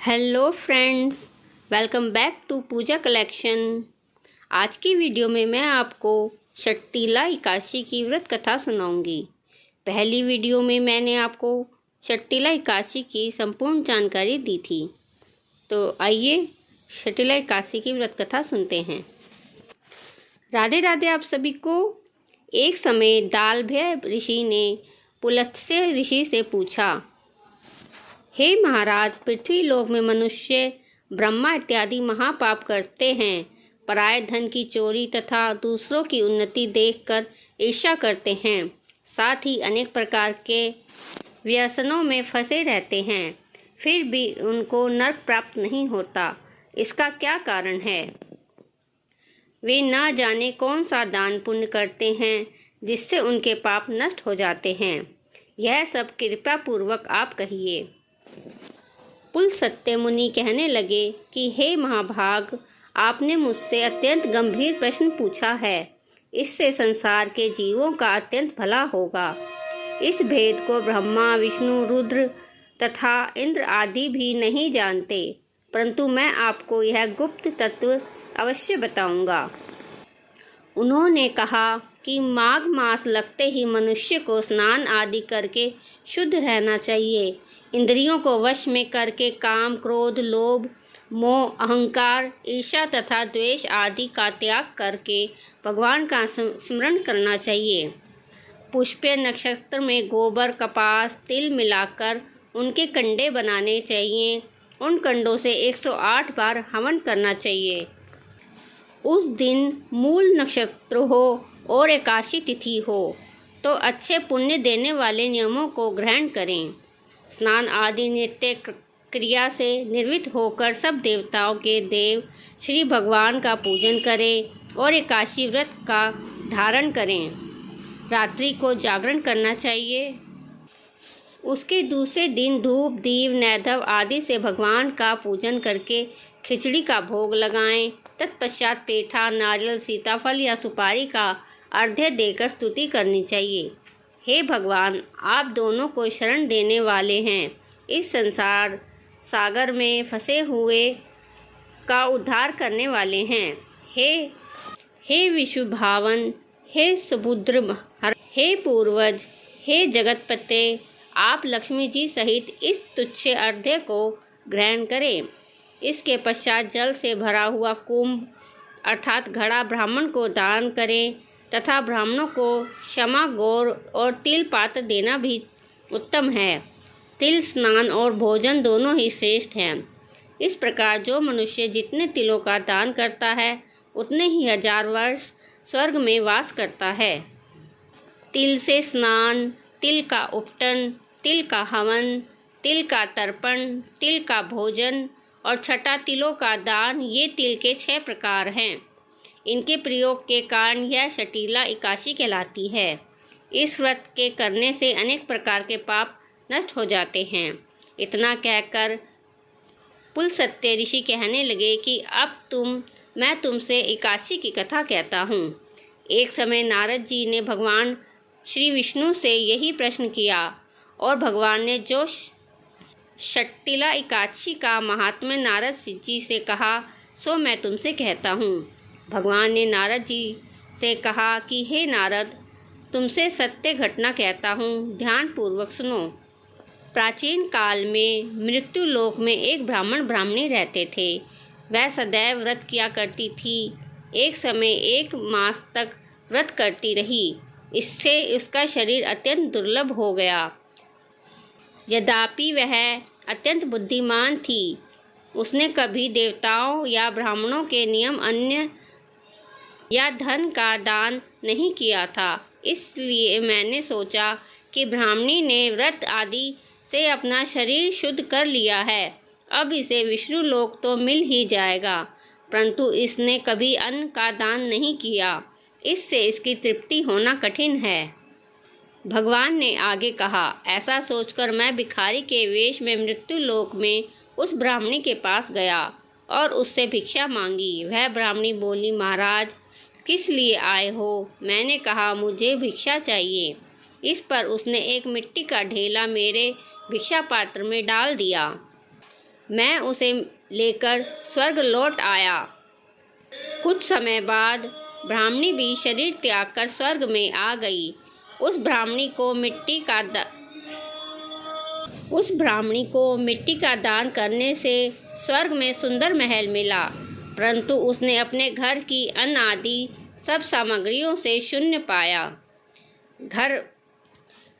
Hello friends, welcome back to Pooja collection. आज की video में मैं आपको शट्टिला एकादशी की व्रत कथा सुनाऊंगी। पहली वीडियो में मैंने आपको शट्टिला एकादशी की संपूर्ण जानकारी दी थी। तो आइए शट्टिला एकादशी की व्रत कथा सुनते हैं। राधे राधे आप सभी को। एक समय दालभ्य ऋषि ने पुलत्स्य ऋषि से पूछा, हे महाराज, पृथ्वी लोक में मनुष्य ब्रह्मा इत्यादि महापाप करते हैं। पराये धन की चोरी तथा दूसरों की उन्नति देखकर ईर्ष्या करते हैं। साथ ही अनेक प्रकार के व्यसनों में फंसे रहते हैं, फिर भी उनको नरक प्राप्त नहीं होता। इसका क्या कारण है? वे न जाने कौन सा दान पुण्य करते हैं जिससे उनके पाप नष्ट हो जाते हैं। यह सब कृपा पूर्वक आप कहिए। पुलत्स्य मुनि कहने लगे कि हे महाभाग, आपने मुझसे अत्यंत गंभीर प्रश्न पूछा है। इससे संसार के जीवों का अत्यंत भला होगा। इस भेद को ब्रह्मा, विष्णु, रुद्र तथा इंद्र आदि भी नहीं जानते, परंतु मैं आपको यह गुप्त तत्व अवश्य बताऊंगा। उन्होंने कहा कि माघ मास लगते ही मनुष्य को स्नान आदि करके शुद्ध रहना चाहिए। इंद्रियों को वश में करके काम, क्रोध, लोभ, मोह, अहंकार, ईर्ष्या तथा द्वेष आदि का त्याग करके भगवान का स्मरण करना चाहिए। पुष्य नक्षत्र में गोबर, कपास, तिल मिलाकर उनके कंडे बनाने चाहिए। उन कंडों से 108 बार हवन करना चाहिए। उस दिन मूल नक्षत्र हो और एकादशी तिथि हो तो अच्छे पुण्य देने वाले नियमों को ग्रहण करें। स्नान आदि नित्य क्रिया से निर्वृत्त होकर सब देवताओं के देव श्री भगवान का पूजन करें और एकादशी व्रत का धारण करें। रात्रि को जागरण करना चाहिए। उसके दूसरे दिन धूप, दीप, नैवेद्य आदि से भगवान का पूजन करके खिचड़ी का भोग लगाएं। तत्पश्चात पेठा, नारियल, सीताफल या सुपारी का अर्घ्य देकर स्तुति करनी चाहिए। हे भगवान, आप दोनों को शरण देने वाले हैं। इस संसार सागर में फंसे हुए का उद्धार करने वाले हैं। हे विश्व भावन, हे समुद्र, हे पूर्वज, हे जगतपते, आप लक्ष्मी जी सहित इस तुच्छ अर्घ्य को ग्रहण करें। इसके पश्चात जल से भरा हुआ कुंभ अर्थात घड़ा ब्राह्मण को दान करें तथा ब्राह्मणों को क्षमा, गौर और तिल पात्र देना भी उत्तम है। तिल स्नान और भोजन दोनों ही श्रेष्ठ हैं। इस प्रकार जो मनुष्य जितने तिलों का दान करता है उतने ही 1000 वर्ष स्वर्ग में वास करता है। तिल से स्नान, तिल का उपटन, तिल का हवन, तिल का तर्पण, तिल का भोजन और छठा तिलों का दान, ये तिल के 6 प्रकार हैं। इनके प्रयोग के कारण यह शट्टिला एकादशी कहलाती है। इस व्रत के करने से अनेक प्रकार के पाप नष्ट हो जाते हैं। इतना कहकर पुलत्स्य ऋषि कहने लगे कि अब मैं तुमसे एकादशी की कथा कहता हूँ। एक समय नारद जी ने भगवान श्री विष्णु से यही प्रश्न किया और भगवान ने जो शट्टिला एकादशी का महात्म्य नारद जी से कहा सो मैं तुमसे कहता हूँ। भगवान ने नारद जी से कहा कि हे नारद, तुमसे सत्य घटना कहता हूँ, ध्यान पूर्वक सुनो। प्राचीन काल में मृत्यु लोक में एक ब्राह्मण ब्राह्मणी रहते थे। वह सदैव व्रत किया करती थी। एक समय 1 मास तक व्रत करती रही। इससे उसका शरीर अत्यंत दुर्लभ हो गया। यद्यपि वह अत्यंत बुद्धिमान थी, उसने कभी देवताओं या ब्राह्मणों के नियम, अन्न या धन का दान नहीं किया था। इसलिए मैंने सोचा कि ब्राह्मणी ने व्रत आदि से अपना शरीर शुद्ध कर लिया है, अब इसे विष्णु लोक तो मिल ही जाएगा। परंतु इसने कभी अन्न का दान नहीं किया, इससे इसकी तृप्ति होना कठिन है। भगवान ने आगे कहा, ऐसा सोचकर मैं भिखारी के वेश में मृत्यु लोक में उस ब्राह्मणी के पास गया और उससे भिक्षा मांगी। वह ब्राह्मणी बोली, महाराज, किस लिए आए हो? मैंने कहा, मुझे भिक्षा चाहिए। इस पर उसने एक मिट्टी का ढेला मेरे भिक्षा पात्र में डाल दिया। मैं उसे लेकर स्वर्ग लौट आया। कुछ समय बाद ब्राह्मणी भी शरीर त्याग कर स्वर्ग में आ गई। उस ब्राह्मणी को मिट्टी का दान करने से स्वर्ग में सुंदर महल मिला, परंतु उसने अपने घर की अन्न आदि सब सामग्रियों से शून्य पाया।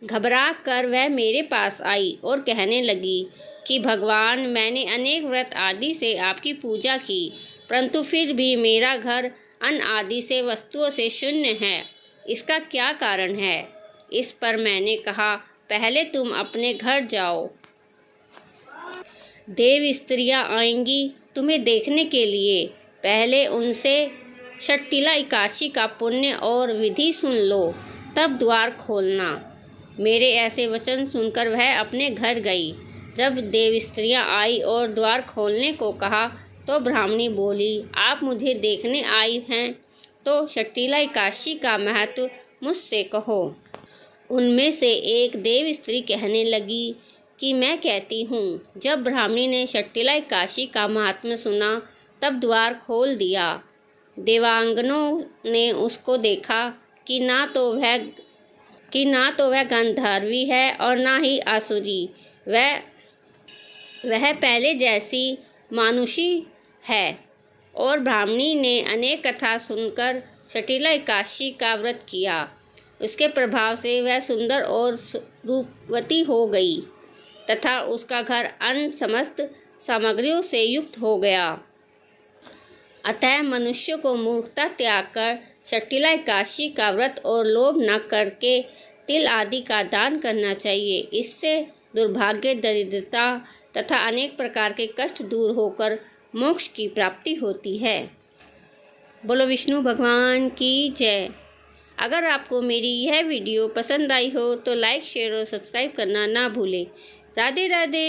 घबरा कर वह मेरे पास आई और कहने लगी कि भगवान, मैंने अनेक व्रत आदि से आपकी पूजा की, परंतु फिर भी मेरा घर अन्न आदि से वस्तुओं से शून्य है। इसका क्या कारण है? इस पर मैंने कहा, पहले तुम अपने घर जाओ। देव स्त्रियां आएंगी तुम्हें देखने के लिए। पहले उनसे षट्टिला एकादशी का पुण्य और विधि सुन लो, तब द्वार खोलना। मेरे ऐसे वचन सुनकर वह अपने घर गई। जब देव स्त्रियां आई और द्वार खोलने को कहा तो ब्राह्मणी बोली, आप मुझे देखने आई हैं तो षट्टिला एकादशी का महत्व मुझसे कहो। उनमें से एक देव स्त्री कहने लगी कि मैं कहती हूँ। जब ब्राह्मणी ने षट्टिला एकादशी का महात्म्य सुना तब द्वार खोल दिया। देवांगनों ने उसको देखा कि ना तो वह गंधर्वी है और ना ही आसुरी। वह पहले जैसी मानुषी है। और ब्राह्मणी ने अनेक कथा सुनकर षट्टिला एकादशी का व्रत किया। उसके प्रभाव से वह सुंदर और रूपवती हो गई तथा उसका घर अन्य समस्त सामग्रियों से युक्त हो गया। अतः मनुष्य को मूर्खता त्याग कर षट्टिला एकादशी का व्रत और लोभ न करके तिल आदि का दान करना चाहिए। इससे दुर्भाग्य, दरिद्रता तथा अनेक प्रकार के कष्ट दूर होकर मोक्ष की प्राप्ति होती है। बोलो विष्णु भगवान की जय। अगर आपको मेरी यह वीडियो पसंद आई हो तो लाइक, शेयर और सब्सक्राइब करना ना भूलें। राधे राधे।